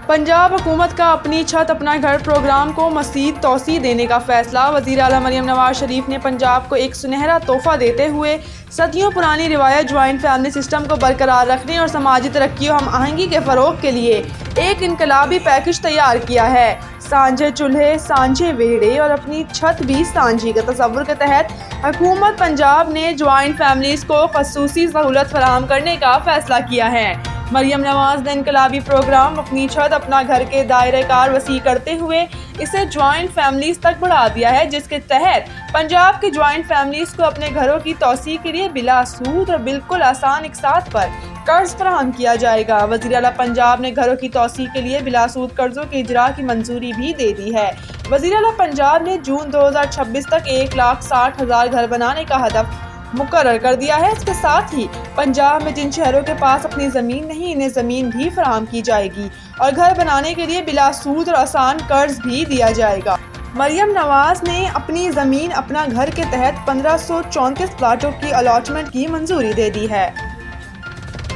پنجاب حکومت کا اپنی چھت اپنا گھر پروگرام کو مزید توسیع دینے کا فیصلہ۔ وزیر اعلیٰ مریم نواز شریف نے پنجاب کو ایک سنہرا تحفہ دیتے ہوئے صدیوں پرانی روایت جوائنٹ فیملی سسٹم کو برقرار رکھنے اور سماجی ترقی و ہم آہنگی کے فروغ کے لیے ایک انقلابی پیکج تیار کیا ہے۔ سانجھے چولہے، سانجھے ویڑے اور اپنی چھت بھی سانجھی کے تصور کے تحت حکومت پنجاب نے جوائنٹ فیملیز کو خصوصی سہولت فراہم کرنے کا فیصلہ کیا ہے۔ مریم نواز نے انقلابی پروگرام اپنی چھت اپنا گھر کے دائرہ کار وسیع کرتے ہوئے اسے جوائنٹ فیملیز تک بڑھا دیا ہے، جس کے تحت پنجاب کی جوائنٹ فیملیز کو اپنے گھروں کی توسیع کے لیے بلا سود اور بالکل آسان اقساط پر قرض فراہم کیا جائے گا۔ وزیر اعلیٰ پنجاب نے گھروں کی توسیع کے لیے بلا سود قرضوں کے اجرا کی منظوری بھی دے دی ہے۔ وزیر اعلیٰ پنجاب نے جون 2026 تک 1,60,000 گھر بنانے کا ہدف مقرر کر دیا ہے۔ اس کے ساتھ ہی پنجاب میں جن شہروں کے پاس اپنی زمین نہیں، انہیں زمین بھی فراہم کی جائے گی اور گھر بنانے کے لیے بلا سود اور آسان قرض بھی دیا جائے گا۔ مریم نواز نے اپنی زمین اپنا گھر کے تحت 1534 پلاٹوں کی الاٹمنٹ کی منظوری دے دی ہے۔